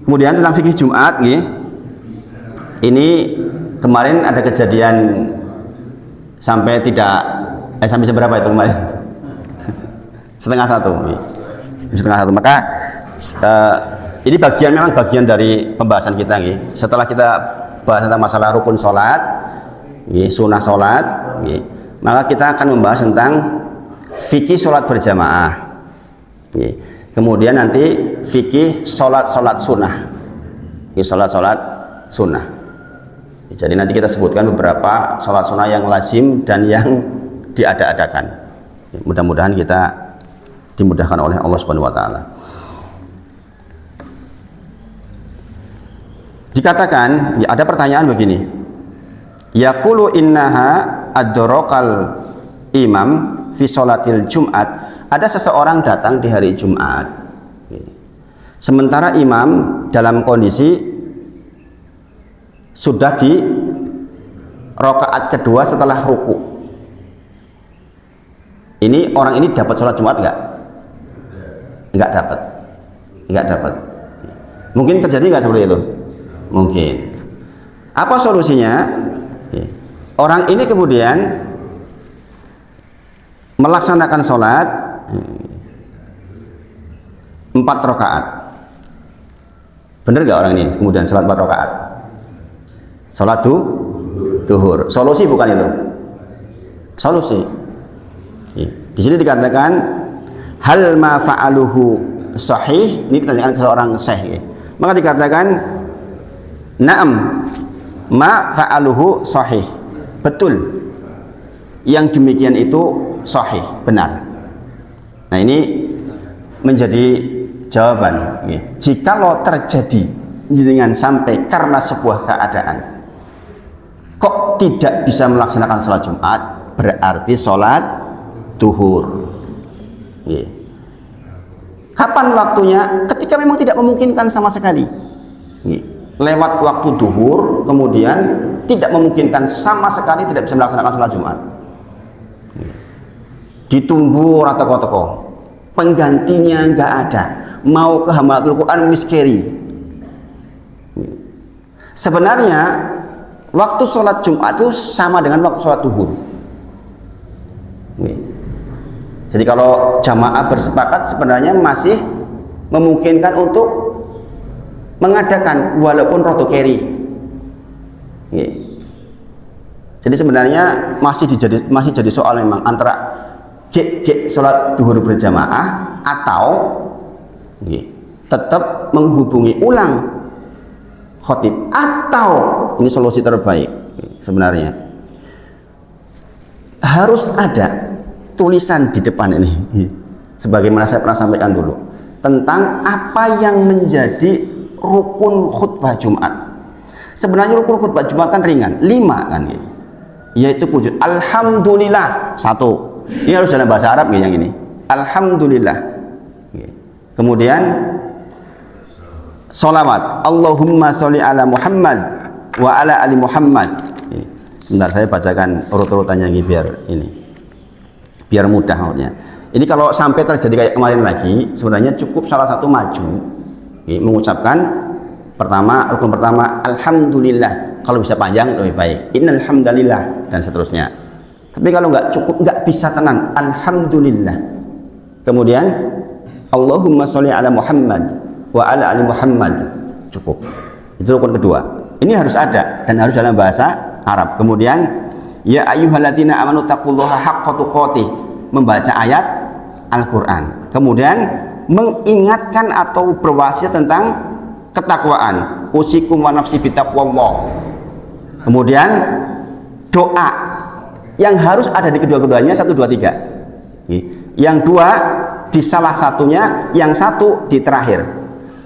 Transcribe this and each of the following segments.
Kemudian tentang fikih Jumat, ini kemarin ada kejadian sampai sampai berapa itu kemarin? setengah satu. Maka ini memang bagian dari pembahasan kita. Setelah kita bahas tentang masalah rukun sholat, sunnah sholat, maka kita akan membahas tentang fikih sholat berjamaah. Kemudian nanti fikih sholat sunnah, sholat sunnah. Jadi nanti kita sebutkan beberapa sholat sunnah yang lazim dan yang diada-adakan. Mudah-mudahan kita dimudahkan oleh Allah Subhanahu wa taala. Dikatakan, ada pertanyaan begini. Yaqulu innaha adrakal imam fi sholatil Jumat. Ada seseorang datang di hari Jumat. Sementara imam dalam kondisi sudah di rakaat kedua setelah ruku. Ini orang ini dapat sholat Jumat enggak? Enggak dapat. Mungkin terjadi enggak seperti itu? Mungkin. Apa solusinya? Orang ini kemudian melaksanakan sholat 4 rakaat. Benar nggak orang ini kemudian sholat 4 rakaat? Sholat duhur. Solusi bukan itu? Solusi. Di sini dikatakan hal ma fa'aluhu sahih. Ini ditanyakan ke seorang syekh. Maka dikatakan na'am ma fa'aluhu sahih. Betul. Yang demikian itu sahih, benar. Nah, ini menjadi jawaban. Jikalau terjadi jenengan sampai karena sebuah keadaan kok tidak bisa melaksanakan sholat Jumat, berarti sholat duhur. Kapan waktunya? Ketika memang tidak memungkinkan sama sekali. Lewat waktu duhur, kemudian tidak memungkinkan sama sekali, tidak bisa melaksanakan sholat Jumat. Ditunggu toko-toko, penggantinya nggak ada, mau ke Hamalatul Quran miskeri. Sebenarnya waktu sholat Jumat itu sama dengan waktu sholat duhur. Jadi kalau jamaah bersepakat sebenarnya masih memungkinkan untuk mengadakan walaupun rodo keri. Jadi sebenarnya masih jadi soal memang antara sholat duhur berjamaah atau tetap menghubungi ulang khotib, atau ini solusi terbaik sebenarnya harus ada tulisan di depan ini, sebagaimana saya pernah sampaikan dulu, tentang apa yang menjadi rukun khutbah Jumat. Sebenarnya rukun khutbah Jumat kan ringan, 5 kan, yaitu wujud alhamdulillah 1. Ini harus dalam bahasa Arab yang ini. Alhamdulillah. Kemudian sholawat. Allahumma sholli ala Muhammad wa ala ali Muhammad. Sebentar saya bacakan urut-urutannya ini biar mudah maksudnya. Ini kalau sampai terjadi kayak kemarin lagi, sebenarnya cukup salah satu maju mengucapkan rukun pertama alhamdulillah. Kalau bisa panjang lebih baik. Innal hamdalillah dan seterusnya. Tapi kalau nggak bisa tenan alhamdulillah. Kemudian Allahumma sholli ala Muhammad wa ala ali Muhammad, cukup. Itu rukun kedua. Ini harus ada dan harus dalam bahasa Arab. Kemudian ya ayyuhalladzina amanu taqullaha haqqa tuqatih, membaca ayat Al-Qur'an. Kemudian mengingatkan atau berwasiat tentang ketakwaan. Usikum wa nafsi bitaqwallah. Kemudian doa yang harus ada di kedua-keduanya 1, 2, 3. Yang 2 di salah satunya, yang 1 di terakhir.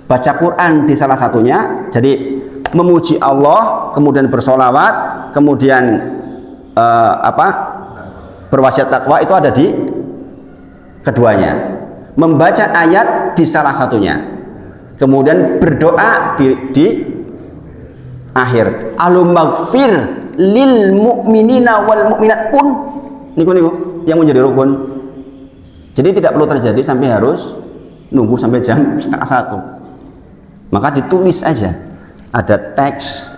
Baca Quran di salah satunya, jadi memuji Allah, kemudian bersolawat, kemudian berwasiat takwa itu ada di keduanya. Membaca ayat di salah satunya, kemudian berdoa di akhir. Al-maghfir lil mu'minina wal mu'minat pun niku yang menjadi rukun. Jadi tidak perlu terjadi sampai harus nunggu sampai jam 12:30. maka ditulis aja ada teks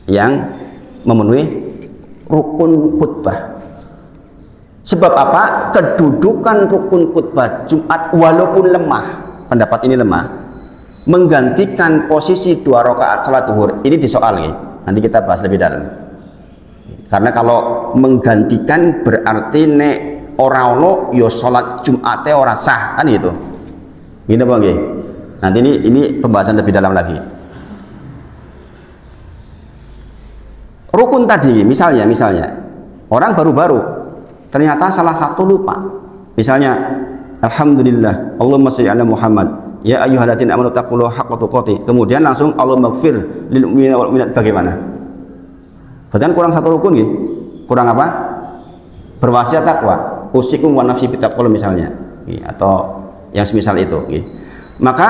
yang memenuhi rukun khutbah. Sebab apa? Kedudukan rukun khutbah Jumat walaupun lemah, pendapat ini lemah, menggantikan posisi 2 rakaat salat zuhur. Ini disoal ya. Nanti kita bahas lebih dalam. Karena kalau menggantikan berarti nek ora ono yo salat Jumate ora sah, kan gitu. Gini Bang nggih. Nanti ini pembahasan lebih dalam lagi. Rukun tadi misalnya orang baru-baru ternyata salah satu lupa. Misalnya alhamdulillah Allahumma sholli ala Muhammad ya ayyuhalladzina amanu taqullaha haqqa tuqatih. Kemudian langsung Allahumma ighfir lil mu'minina wal mu'minat, bagaimana? Berarti kurang satu rukun gitu. Kurang apa? Berwasiat takwa. Usikum wa nafsi bittaqwa misalnya. Atau yang semisal itu. Maka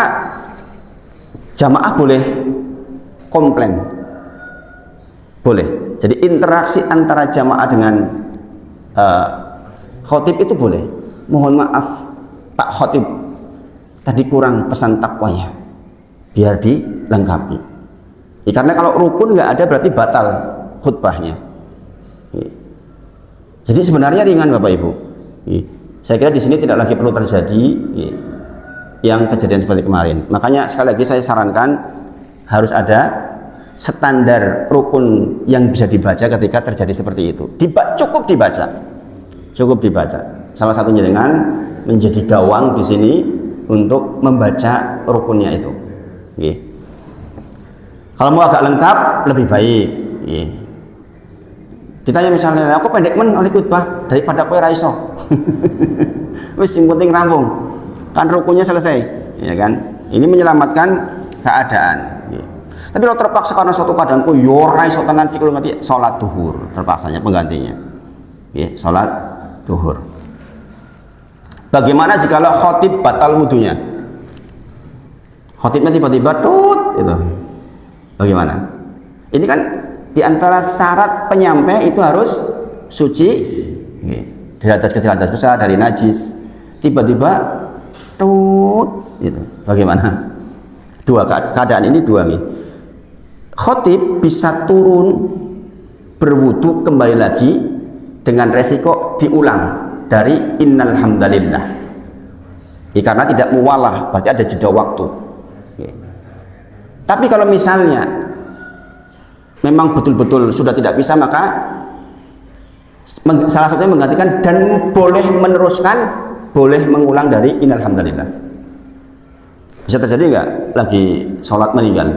jamaah boleh komplain. Boleh. Jadi interaksi antara jamaah dengan khotib itu boleh. Mohon maaf Pak Khotib, tadi kurang pesan takwanya, biar dilengkapi. Karena kalau rukun nggak ada berarti batal khutbahnya. Jadi sebenarnya ringan Bapak Ibu. Saya kira di sini tidak lagi perlu terjadi yang kejadian seperti kemarin. Makanya sekali lagi saya sarankan harus ada standar rukun yang bisa dibaca ketika terjadi seperti itu. Cukup dibaca. Salah satunya dengan menjadi gawang di sini untuk membaca rukunnya itu. Kalau mau agak lengkap lebih baik. Ditanya misalnya, aku pendek men oleh khutbah daripada kowe ra iso. Wis sing penting rampung. Kan rukunnya selesai, ya kan? Ini menyelamatkan keadaan. Tapi kalau terpaksa karena suatu keadaanku yo ora iso tenan fikir ngerti, salat zuhur terpaksanya penggantinya. Salat zuhur. Bagaimana jika khotib batal wudunya? Khotibnya tiba-tiba tut itu. Bagaimana? Ini kan di antara syarat penyampai itu harus suci dari atas kecil atas besar, dari najis. Tiba-tiba tut itu. Bagaimana? Dua keadaan ini dua nih. Khotib bisa turun berwudu kembali lagi dengan resiko diulang dari innal hamdalillah. Karena tidak muwalah, berarti ada jeda waktu. Tapi kalau misalnya memang betul-betul sudah tidak bisa, maka salah satunya menggantikan dan boleh meneruskan, boleh mengulang dari innal hamdalillah. Bisa terjadi nggak lagi sholat meninggal,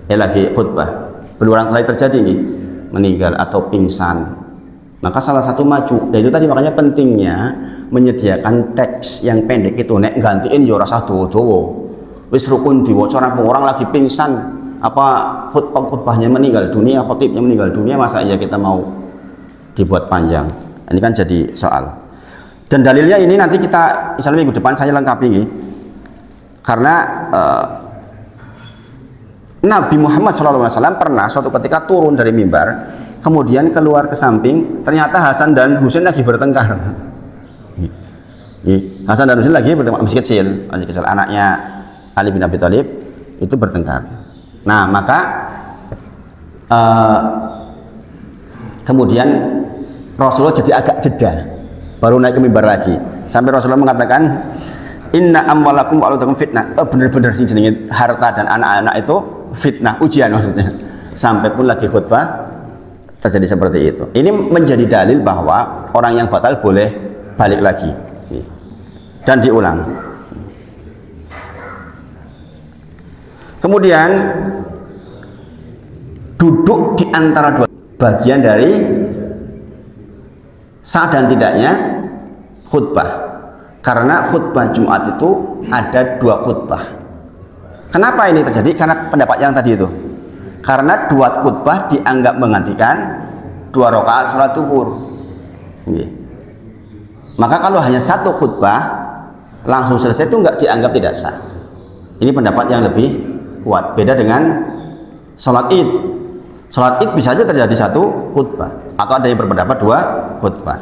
lagi khutbah berulang kali terjadi nih, meninggal atau pingsan, maka salah satu maju. Dan itu tadi makanya pentingnya menyediakan teks yang pendek itu. Nek gantiin yo rasa dowo-dowo, wis rukun diwaca orang lagi pingsan, apa khutbahnya meninggal dunia, khotibnya meninggal dunia, masa iya kita mau dibuat panjang? Ini kan jadi soal. Dan dalilnya ini nanti kita misalnya minggu depan saya lengkapi nih. Karena Nabi Muhammad SAW pernah suatu ketika turun dari mimbar, kemudian keluar ke samping, ternyata Hasan dan Husain lagi bertengkar. Hasan dan Husain lagi bertengkar, masih kecil, anaknya Ali bin Abi Thalib itu bertengkar. Nah, maka kemudian Rasulullah jadi agak jeda, baru naik ke mimbar lagi, sampai Rasulullah mengatakan, inna amwalakum wa auladakum fitnah. Benar-benar sing jenenge harta dan anak-anak itu fitnah, ujian maksudnya. Sampai pun lagi khutbah terjadi seperti itu. Ini menjadi dalil bahwa orang yang batal boleh balik lagi dan diulang. Kemudian duduk di antara dua bagian dari sah dan tidaknya khutbah. Karena khutbah Jumat itu ada dua khutbah. Kenapa ini terjadi? Karena pendapat yang tadi itu. Karena dua khutbah dianggap menggantikan 2 rakaat salat zuhur. Maka kalau hanya satu khutbah langsung selesai itu nggak dianggap tidak sah. Ini pendapat yang lebih kuat. Beda dengan sholat id. Sholat id bisa saja terjadi satu khutbah, atau ada yang berpendapat 2 khutbah.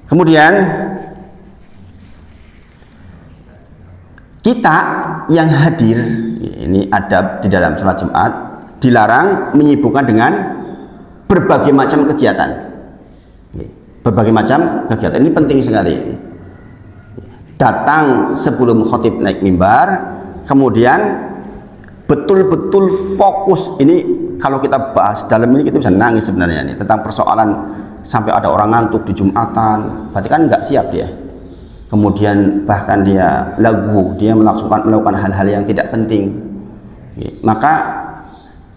Kemudian kita yang hadir, ini adab di dalam sholat Jumat, dilarang menyibukkan dengan berbagai macam kegiatan. Berbagai macam kegiatan ini penting sekali. Datang sebelum khotib naik mimbar, kemudian betul-betul fokus. Ini kalau kita bahas dalam ini kita bisa nangis sebenarnya ini tentang persoalan sampai ada orang ngantuk di Jumatan, berarti kan nggak siap dia. Kemudian bahkan dia lagu, dia melakukan hal-hal yang tidak penting, maka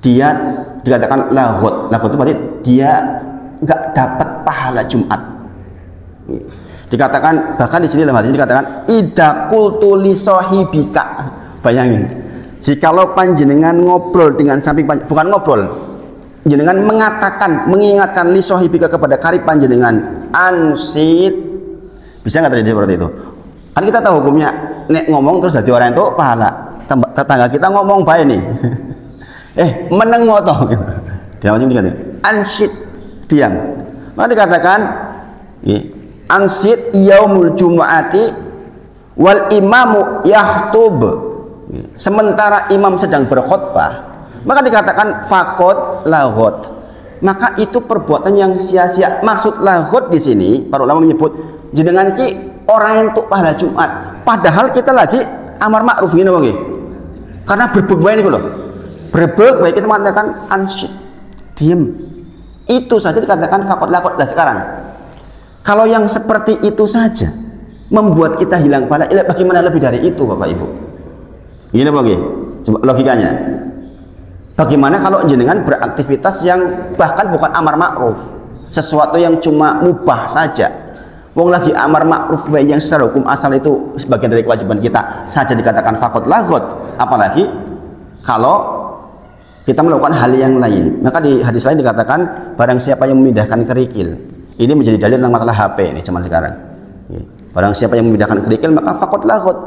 dia dikatakan laghot. Laghot itu berarti dia nggak dapat pahala Jumat. Dikatakan bahkan di sini dalam hadis dikatakan idza qultu li sahibika. Bayangin, jikalau panjenengan ngobrol dengan samping bukan ngobrol, jenengan mengatakan, mengingatkan li sahibika kepada karib panjenengan, ansit. Bisa nggak terjadi seperti itu? Kan kita tahu hukumnya, nek ngomong terus jadi orang itu pahala. Tetangga kita ngomong baik nih, meneng ngotoh. Dia macam ini, ansit, diam. Maka dikatakan, ansit yaumul jumu'ati wal imamu yahtub. Sementara imam sedang berkhutbah, maka dikatakan fakot laghot. Maka itu perbuatan yang sia-sia. Maksud laghot di sini, para ulama menyebut jenengan ki orang yang untuk pahala Jumat, padahal kita lagi amar ma'ruf gini bang, karena berbek baik ini loh, berbek baik kita mengatakan ansyid, diem, itu saja dikatakan fakot lakot. Nah sekarang kalau yang seperti itu saja membuat kita hilang pahala, bagaimana lebih dari itu Bapak Ibu? Gini bang, coba logikanya, bagaimana kalau jenengan beraktivitas yang bahkan bukan amar ma'ruf, sesuatu yang cuma mubah saja. Wong lagi amar ma'ruf yang secara hukum asal itu sebagian dari kewajiban kita saja dikatakan fakot laghot, apalagi kalau kita melakukan hal yang lain. Maka di hadis lain dikatakan barang siapa yang memindahkan kerikil, ini menjadi dalil tentang masalah HP ini zaman sekarang. Barang siapa yang memindahkan kerikil maka fakot laghot,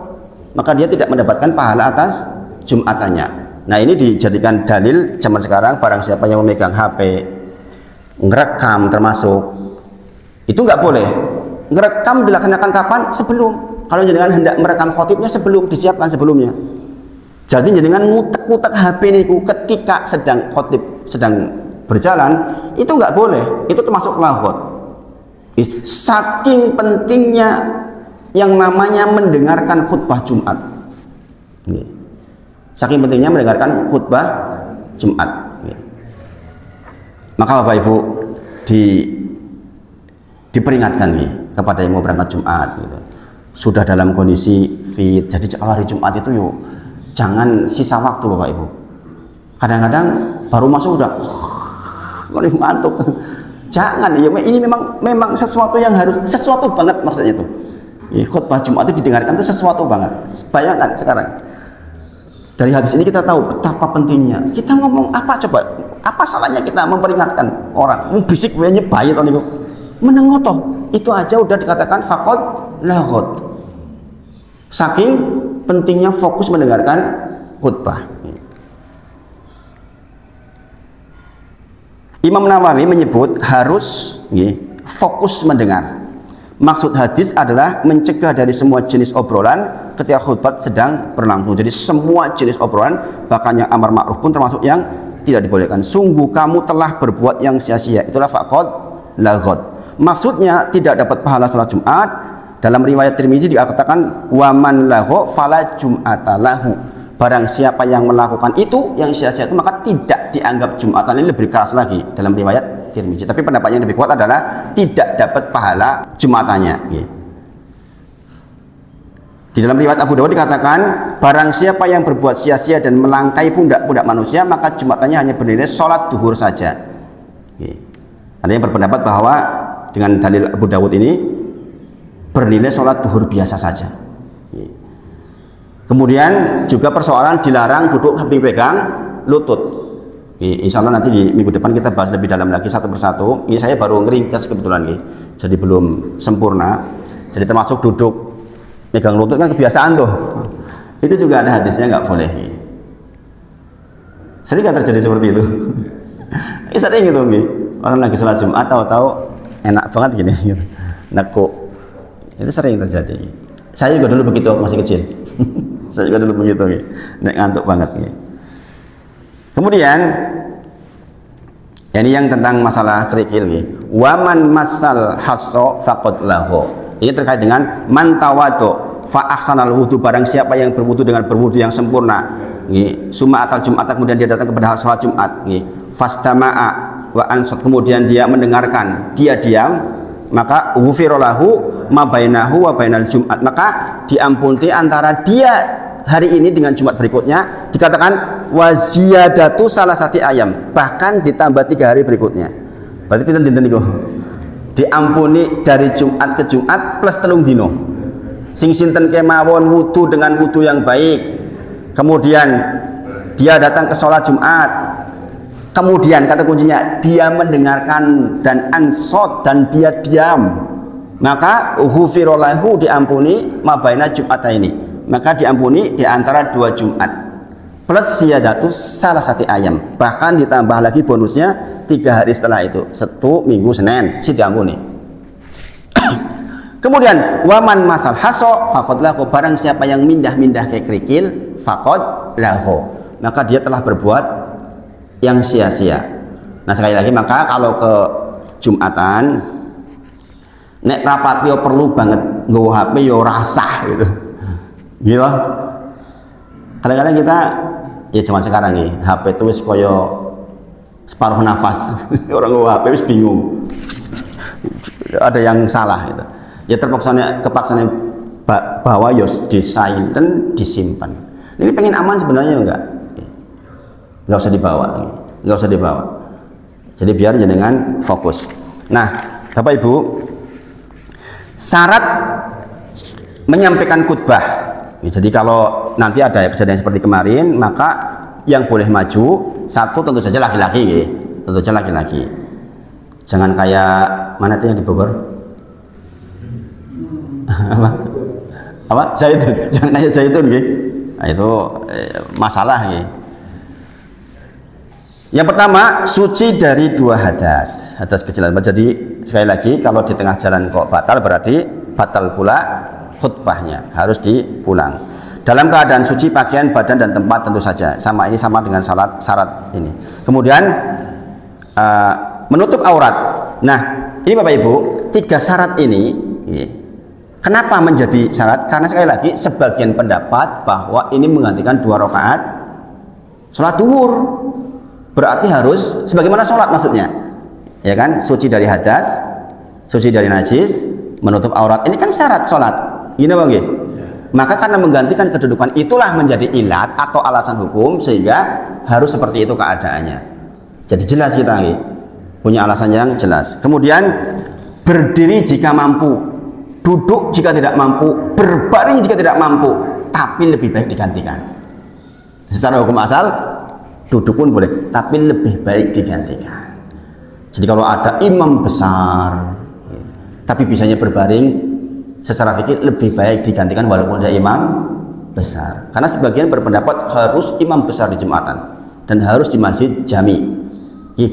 maka dia tidak mendapatkan pahala atas Jumatannya. Nah ini dijadikan dalil zaman sekarang, barang siapa yang memegang HP ngerekam termasuk, itu nggak boleh. Ngerekam dilaksanakan kapan? Sebelum. Kalau jenengan hendak merekam khotibnya sebelum, disiapkan sebelumnya. Jadi jenengan ngutek-ngutek HP niku ketika sedang khotib sedang berjalan, itu nggak boleh. Itu termasuk laghot. Saking pentingnya yang namanya mendengarkan khutbah Jumat. Saking pentingnya mendengarkan khutbah Jumat. Maka Bapak Ibu diperingatkan kepada yang mau berangkat Jumat gitu. Sudah dalam kondisi fit, jadi kalau hari Jumat itu yuk jangan sisa waktu Bapak Ibu. Kadang-kadang baru masuk udah ngantuk. Jangan, ya ini memang sesuatu yang harus, sesuatu banget maksudnya itu. Khutbah Jumat itu didengarkan itu sesuatu banget. Bayangkan sekarang dari hadis ini kita tahu betapa pentingnya. Kita ngomong apa coba? Apa salahnya kita memperingatkan orang? Bisik wenya bayi itu menengotoh. Itu aja udah dikatakan fakot laghot. Saking pentingnya fokus mendengarkan khutbah. Imam Nawawi menyebut harus fokus mendengar. Maksud hadis adalah mencegah dari semua jenis obrolan ketika khutbah sedang berlangsung. Jadi semua jenis obrolan, bahkan yang amar ma'ruf pun termasuk yang tidak dibolehkan. Sungguh kamu telah berbuat yang sia-sia. Itulah fakot laghot. Maksudnya tidak dapat pahala salat Jumat. Dalam riwayat Tirmidzi dikatakan waman lahu fala jum'ata lahu. Barang siapa yang melakukan itu yang sia-sia itu maka tidak dianggap Jumatan. Ini lebih keras lagi dalam riwayat Tirmidzi. Tapi pendapat yang lebih kuat adalah tidak dapat pahala Jumatannya. Di dalam riwayat Abu Dawud dikatakan barang siapa yang berbuat sia-sia dan melangkai pundak-pundak manusia maka Jumatannya hanya bernilai sholat duhur saja. Ada yang berpendapat bahwa dengan dalil Abu Dawud ini bernilai sholat duhur biasa saja. Kemudian juga persoalan dilarang duduk sambil pegang lutut. Insya Allah nanti di minggu depan kita bahas lebih dalam lagi satu persatu. Ini saya baru ngeringkas kebetulan jadi belum sempurna. Jadi termasuk duduk pegang lutut kan kebiasaan tuh. Itu juga ada hadisnya nggak boleh. Sering nggak terjadi seperti itu? Sering gitu orang lagi sholat Jumat tahu-tahu enak banget gini, nekuk. Itu sering terjadi. Saya juga dulu begitu waktu masih kecil. Saya juga dulu begitu nggih. Nek ngantuk banget nggih. Kemudian ini yang tentang masalah kerikil nggih. Waman masal hasso faqad lahu. Ini terkait dengan man tawadhu fa ahsanal wudu, barang siapa yang berwudu dengan berwudu yang sempurna nggih. Suma atal Jumat, kemudian dia datang kepada salat Jumat nggih. Fastama'a wa ansat, kemudian dia mendengarkan, dia diam, maka ghufira lahu ma bainahu wa bainal Jumat, maka diampuni antara dia hari ini dengan Jumat berikutnya. Dikatakan waziyadatu salah satu ayam, bahkan ditambah 3 hari berikutnya. Berarti pinten dinten niku? Diampuni dari Jumat ke Jumat plus 3 dino. Sing sinten kemawon wudu dengan wudu yang baik, kemudian dia datang ke sholat Jumat, kemudian kata kuncinya dia mendengarkan dan ansot dan dia diam, maka ghufira lahu, diampuni mabaina Jumat ini, maka diampuni di antara 2 Jumat plus ziyadatu salah satu ayam, bahkan ditambah lagi bonusnya 3 hari setelah itu, Setu, Minggu, Senin, si diampuni. Kemudian waman masal haso faqad lahu, barang siapa yang mindah-mindah ke kerikil faqad lahu, maka dia telah berbuat yang sia-sia. Nah sekali lagi, maka kalau ke Jumatan nek rapat yo perlu banget nggawa HP yo rasah gitu. Gitu. Kadang-kadang kita ya cuma sekarang nih HP itu wis koyo separuh nafas. Orang nggawa HP wis bingung. Ada yang salah gitu. Ya kepaksanya bawa yos desain dan disimpan. Ini pengen aman sebenarnya nggak usah dibawa, nggak usah dibawa. Jadi biar jenengan fokus. Nah, Bapak Ibu, syarat menyampaikan khutbah. Jadi kalau nanti ada kejadian seperti kemarin, maka yang boleh maju satu tentu saja laki-laki, tentu saja laki-laki. Jangan kayak mana itu yang di Bogor? apa zaitun, jangan nanya zaitun gitu. Nah, itu masalah gitu. Yang pertama, suci dari 2 hadas kecil. Jadi sekali lagi, kalau di tengah jalan kok batal, berarti batal pula khutbahnya, harus diulang. Dalam keadaan suci pakaian, badan dan tempat tentu saja sama, ini sama dengan syarat ini. Kemudian menutup aurat. Nah ini Bapak Ibu, 3 syarat ini kenapa menjadi syarat? Karena sekali lagi sebagian pendapat bahwa ini menggantikan 2 rakaat sholat duhur, berarti harus sebagaimana sholat maksudnya, ya kan? Suci dari hadas, suci dari najis, menutup aurat, ini kan syarat sholat, gini bang ya? Maka karena menggantikan kedudukan itulah menjadi ilat atau alasan hukum, sehingga harus seperti itu keadaannya. Jadi jelas kita punya alasan yang jelas. Kemudian berdiri jika mampu, duduk jika tidak mampu, berbaring jika tidak mampu, tapi lebih baik digantikan. Secara hukum asal duduk pun boleh, tapi lebih baik digantikan. Jadi kalau ada imam besar tapi bisanya berbaring, secara fikih lebih baik digantikan walaupun ada imam besar. Karena sebagian berpendapat harus imam besar di Jumatan dan harus di masjid jami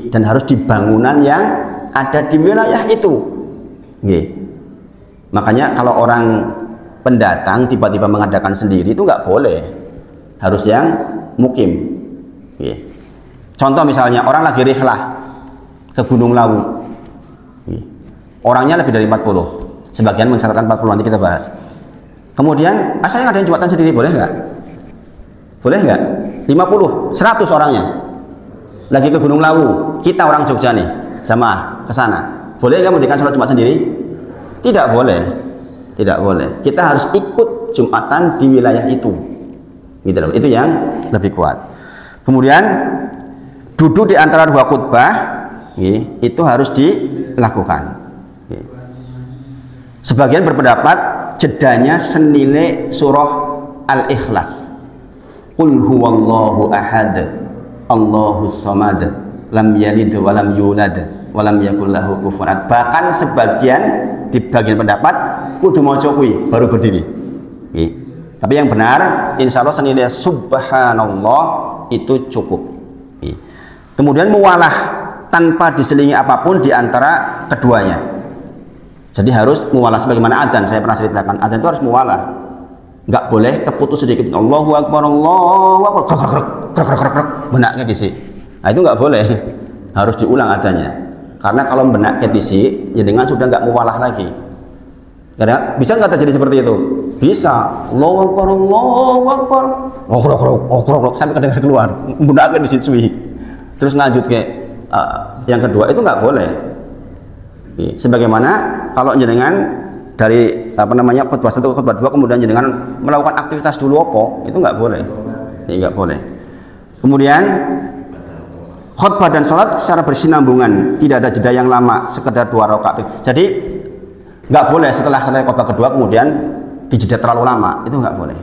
dan harus di bangunan yang ada di wilayah itu. Makanya kalau orang pendatang tiba-tiba mengadakan sendiri itu nggak boleh, harus yang mukim. Contoh misalnya orang lagi rihlah ke Gunung Lawu, orangnya lebih dari 40, sebagian mensyaratkan 40, nanti kita bahas. Kemudian saya ngadain Jumatan sendiri, boleh nggak? Boleh nggak? 50, 100 orangnya lagi ke Gunung Lawu, kita orang Jogja nih jamaah ke sana, boleh nggak mendirikan sholat Jumat sendiri? Tidak boleh, tidak boleh. Kita harus ikut Jumatan di wilayah itu, gitu loh. Itu yang lebih kuat. Kemudian duduk di antara 2 khutbah, itu harus dilakukan. Sebagian berpendapat jedanya senilai surah Al-Ikhlas. Qul huwallahu ahad, Allahus samad, lam yalid wa lam yulad wa lam yakul lahu kufuwan ahad. Bahkan sebagian di bagian pendapat kudu maca kuwi baru berdiri. Tapi yang benar insya Allah senilai subhanallah itu cukup. Kemudian muwalah tanpa diselingi apapun di antara keduanya. Jadi harus muwalah sebagaimana adzan. Saya pernah ceritakan adzan itu harus muwalah. nggak boleh keputus sedikit. Allahu Akbar, benaknya di sini. Nah itu nggak boleh, harus diulang adanya. Karena kalau benaknya di sini, ya dengan sudah nggak muwalah lagi. Karena bisa nggak terjadi seperti itu? Bisa. Allahu Akbar, sampai kedengar keluar, benaknya di sini. Terus lanjut ke yang kedua itu nggak boleh. Sebagaimana kalau jenengan dari khutbah 1 ke khutbah 2 kemudian jenengan melakukan aktivitas dulu itu nggak boleh. Nggak boleh. Kemudian khutbah dan sholat secara bersinambungan, tidak ada jeda yang lama, sekedar 2 rakaat. Jadi nggak boleh setelah selesai khutbah kedua kemudian dijeda terlalu lama, itu nggak boleh.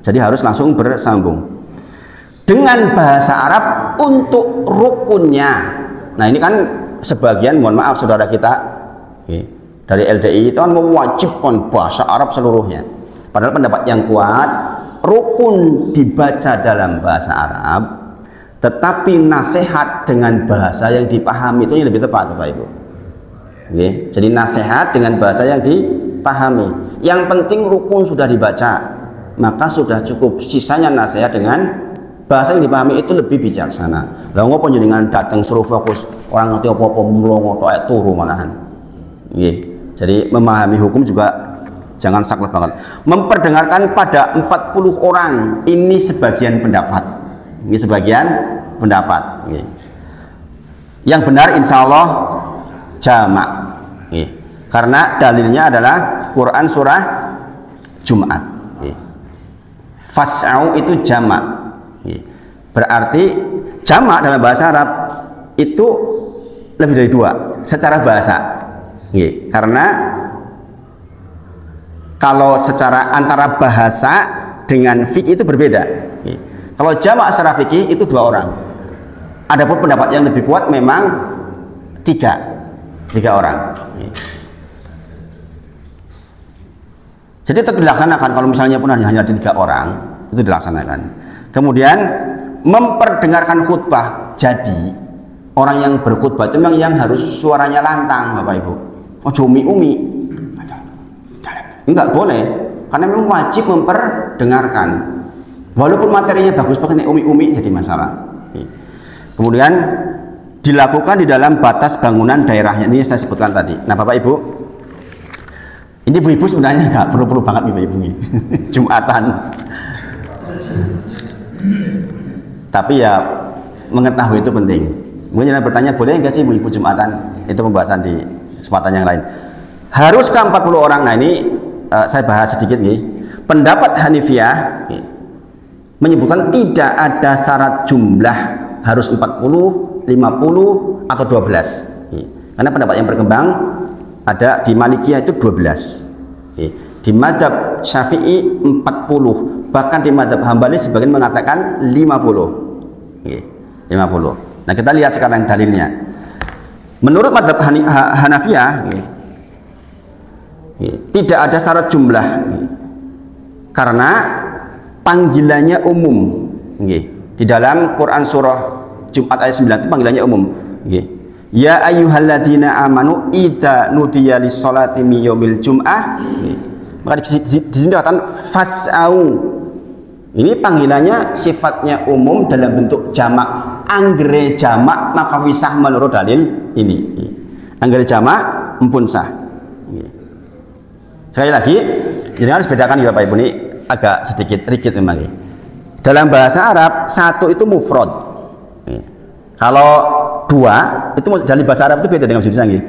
Jadi harus langsung bersambung. Dengan bahasa Arab untuk rukunnya. Nah ini kan sebagian, mohon maaf saudara kita dari LDI itu kan mewajibkan bahasa Arab seluruhnya. Padahal pendapat yang kuat, rukun dibaca dalam bahasa Arab, tetapi nasihat dengan bahasa yang dipahami itu yang lebih tepat, Bapak Ibu. Jadi nasihat dengan bahasa yang dipahami. Yang penting rukun sudah dibaca, maka sudah cukup. Sisanya nasihat dengan bahasa yang dipahami itu lebih bijaksana. Lah ngopo jenengan datang suruh fokus orang ngerti apa-apa mlongo tok turu malahan. Jadi memahami hukum juga jangan saklek banget. Memperdengarkan pada 40 orang ini sebagian pendapat. Ini sebagian pendapat. Yang benar insya Allah jamak. Karena dalilnya adalah Quran surah Jumat. Fas'au itu jamak. Berarti jamak dalam bahasa Arab itu lebih dari 2 secara bahasa. Karena kalau secara antara bahasa dengan fikih itu berbeda. Kalau jamak secara fikih itu 2 orang. Adapun pendapat yang lebih kuat memang 3 orang. Jadi tetap dilaksanakan. Kalau misalnya pun hanya ada 3 orang, itu dilaksanakan. Kemudian memperdengarkan khutbah. Jadi orang yang berkhutbah itu memang yang harus suaranya lantang, Bapak Ibu. Ojo umi-umi. Enggak boleh, karena memang wajib memperdengarkan. Walaupun materinya bagus banget, umi-umi jadi masalah. Kemudian dilakukan di dalam batas bangunan daerahnya. Ini saya sebutkan tadi. Nah, Bapak Ibu, ini ibu-ibu sebenarnya nggak perlu banget ibu-ibu ini Jumatan. Tapi ya mengetahui itu penting. Mungkin jangan bertanya, boleh nggak sih ibu-ibu Jumatan? Itu pembahasan di kesempatan yang lain. Haruskah 40 orang? Nah ini saya bahas sedikit nih. Pendapat Hanifiyah menyebutkan tidak ada syarat jumlah harus 40, 50 atau 12. Karena pendapat yang berkembang ada di Malikiyah itu 12. Di mazhab Syafi'i 40, bahkan di mazhab Hambali sebagian mengatakan 50. 50. Nah, kita lihat sekarang dalilnya. Menurut mazhab Hanafiyah tidak ada syarat jumlah karena panggilannya umum. Di dalam Quran surah Jumat ayat 9 itu panggilannya umum. Ya ayyuhalladzina amanu idza nudiya lis-sholati min yaumil jum'ah. Maka di sini dikatakan fas'au. Ini panggilannya sifatnya umum dalam bentuk jamak. Anggere jamak maka wisah menurut dalil ini. Anggere jamak empun sah. Sekali lagi, jadi harus bedakan ya Bapak Ibu, ini agak sedikit rigid memang. Dalam bahasa Arab satu itu mufrad. Kalau 2 itu dari bahasa Arab itu beda dengan bahasa Indonesia.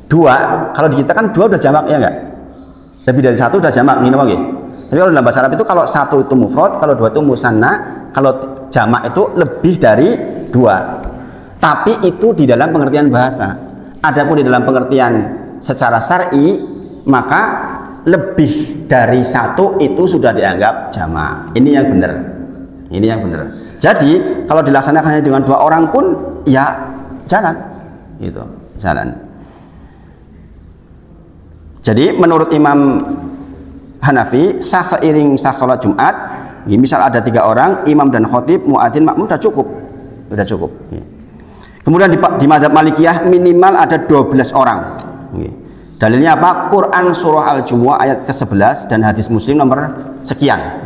2 kalau di kita kan 2 udah jamak ya enggak? Lebih dari 1 udah jamak ini lagi. Tapi kalau dalam bahasa Arab itu kalau 1 itu mufrad, kalau 2 itu musanna, kalau jamak itu lebih dari 2. Tapi itu di dalam pengertian bahasa. Adapun di dalam pengertian secara syar'i maka lebih dari 1 itu sudah dianggap jamak. Ini yang benar. Ini yang benar. Jadi kalau dilaksanakan dengan 2 orang pun ya jalan. Itu jalan. Jadi menurut Imam Hanafi sah seiring sah sholat Jumat. Misal ada 3 orang, imam dan khotib, muadzin, makmum sudah cukup. Sudah cukup. Kemudian di mazhab Malikiyah minimal ada 12 orang. Dalilnya apa? Quran surah Al-Jumu'ah ayat ke-11 dan hadis Muslim nomor sekian.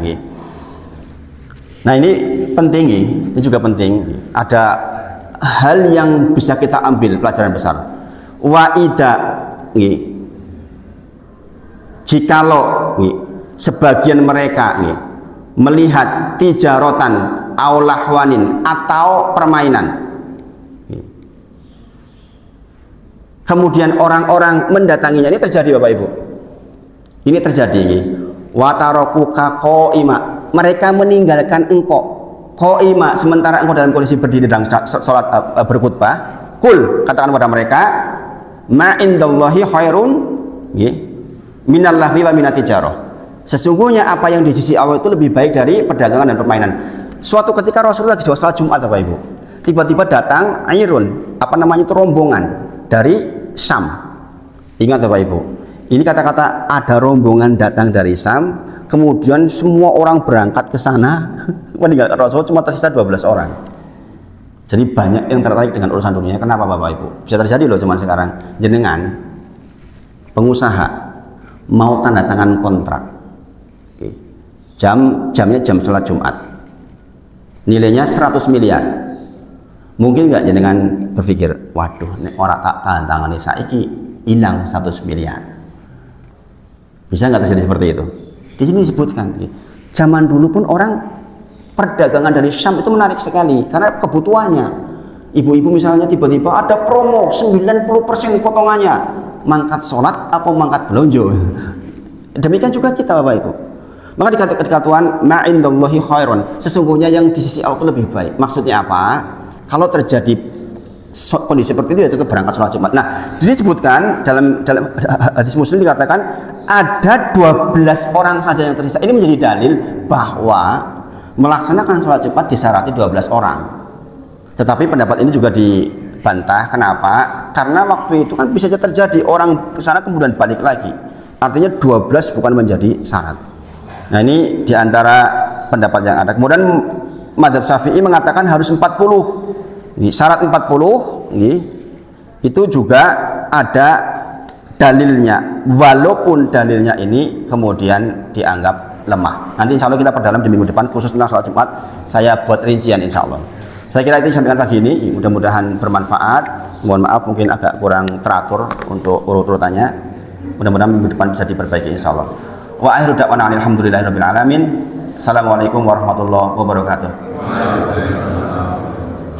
Nah ini penting, ini juga penting. Ada hal yang bisa kita ambil pelajaran besar. Wa ida, jikalau sebagian mereka melihat tijarotan aulahwanin atau permainan, kemudian orang-orang mendatanginya, ini terjadi Bapak Ibu, ini terjadi watarokuka qaima, mereka meninggalkan engkau qaima, sementara engkau dalam kondisi berdiri dalam sholat berkhutbah. Kul, katakan kepada mereka, ma indallahi khairun minallahi wa minatijarah, sesungguhnya apa yang di sisi Allah itu lebih baik dari perdagangan dan permainan. Suatu ketika Rasulullah lagi sholat Jumat Bapak Ibu, tiba-tiba datang airun, apa namanya itu, rombongan dari Syam. Ingat Bapak Ibu, ini kata-kata ada rombongan datang dari Syam, kemudian semua orang berangkat ke sana meninggalkan Rasul, cuma tersisa 12 orang. Jadi banyak yang tertarik dengan urusan dunia. Kenapa Bapak Ibu? Bisa terjadi loh zaman sekarang. Jenengan pengusaha mau tanda tangan kontrak, jamnya jam sholat Jumat, nilainya 100 miliar. Mungkin nggak jenengan berpikir, waduh, nek orang tak tanda tangan saiki hilang 100 miliar. Bisa nggak terjadi seperti itu? Di sini disebutkan, zaman dulu pun orang perdagangan dari Syam itu menarik sekali karena kebutuhannya. Ibu-ibu misalnya tiba-tiba ada promo 90% potongannya, mangkat sholat atau mangkat belonjo. Demikian juga kita Bapak Ibu. Maka dikatakan Tuhan, ma indallahi khairun, sesungguhnya yang di sisi Allah itu lebih baik. Maksudnya apa? Kalau terjadi kondisi seperti itu ya tetap berangkat sholat Jumat. Nah, disebutkan dalam hadis Muslim dikatakan ada 12 orang saja yang tersisa. Ini menjadi dalil bahwa melaksanakan sholat Jumat disyaratkan 12 orang. Tetapi pendapat ini juga dibantah. Kenapa? Karena waktu itu kan bisa saja terjadi orang ke sana kemudian balik lagi. Artinya 12 bukan menjadi syarat. Nah ini diantara pendapat yang ada. Kemudian mazhab Syafi'i mengatakan harus 40. Syarat 40 itu juga ada dalilnya, walaupun dalilnya ini kemudian dianggap lemah. Nanti insya Allah kita perdalam di minggu depan khusus tentang sholat Jumat, saya buat rincian insya Allah. Saya kira itu sampaikan pagi ini, mudah-mudahan bermanfaat. Mohon maaf mungkin agak kurang teratur untuk urut-urutannya, mudah-mudahan minggu depan bisa diperbaiki insya Allah. Wa akhiru da'wana alhamdulillahirabbil alamin. Assalamualaikum warahmatullahi wabarakatuh.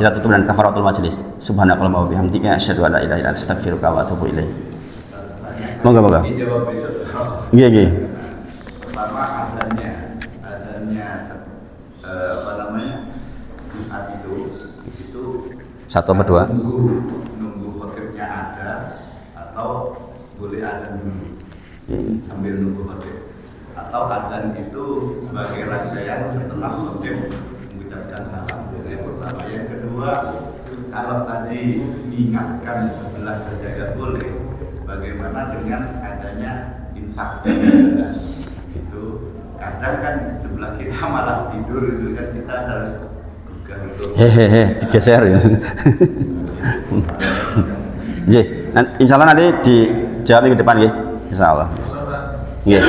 Kita tutup dengan kafaratul majelis. Subhanakallahumma wa bihamdika asyhadu an la ilaha illa anta astaghfiruka wa atubu ilaik. Moga-moga. Nggih. Pertama adanya apa namanya? Jumat itu Satu apa dua? Nunggu khotibnya ada atau boleh ada dulu sambil nunggu khotib, atau adzan itu sebagai rangkaian setelah khotib mengucapkan salam. Yang pertama. Yang kedua, kalau tadi mengingatkan sebelah saja boleh, bagaimana dengan adanya infak? Itu kadang kan sebelah kita malah tidur, itu kan kita harus digeser ya. Insya Allah nanti dijawab minggu depan ya. Insya Allah. Iya.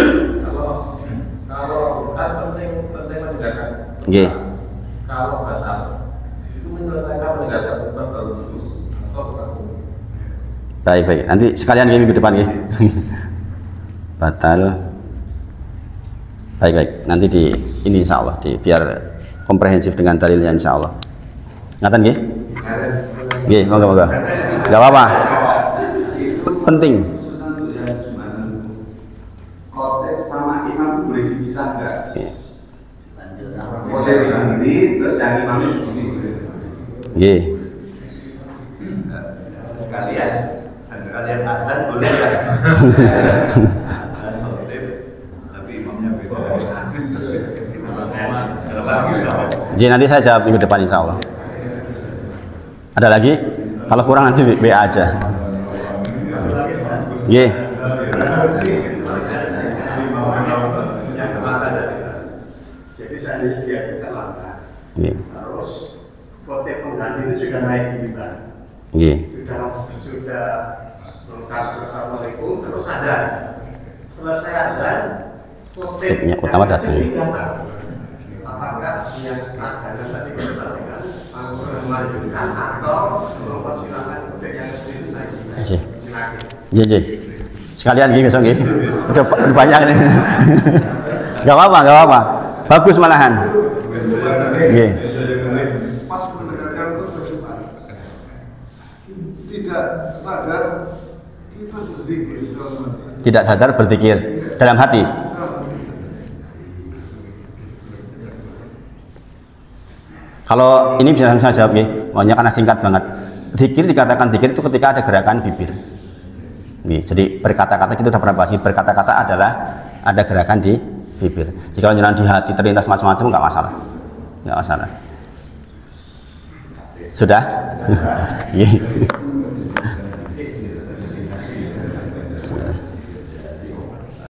Kalau kan penting menegakkan. Iya. Kalau batal itu menyelesaikan menegakkan beban baru itu atau bukan? Baik. Nanti sekalian minggu depan ya. Batal. Baik. Nanti di ini insya Allah biar komprehensif dengan dalilnya insya Allah. Ngatain nggih? Nggih, moga-moga. Enggak apa-apa. Penting. Khotib sama imam boleh dipisah enggak? Khotib sendiri terus yang imamnya sendiri boleh. Nggih. Sekalian adzan boleh ya? Tapi imamnya beda. Jadi nanti saya jawab minggu depan insya Allah. Ada lagi? Kalau kurang nanti WA aja. Nggih. Jadi seandainya kita langkah, Nggih. terus khotib pengganti itu sudah naik di mimbar, Nggih. sudah mengucapkan assalamualaikum terus adzan. Selesai adzan, Ya, utama datang. Apakah yang adzan tadi diperhatikan langsung melanjutkan atau mempersilahkan khotib yang sendiri lagi? Iya, iya. Sekalian gini besok gini. Udah banyak nih. Gak apa-apa. Bagus malahan. Iya. Pas mendengarkan kehidupan tidak sadar itu berzikir dalam hati. Tidak sadar berzikir dalam hati. Kalau ini bisa saya jawab ya, maunya karena singkat banget. Zikir dikatakan zikir itu ketika ada gerakan bibir. Nih, jadi berkata-kata kita sudah pernah bahas. Berkata-kata adalah ada gerakan di bibir. Jika nyerang di hati terlintas macam-macam nggak masalah, nggak masalah. Sudah? Iya.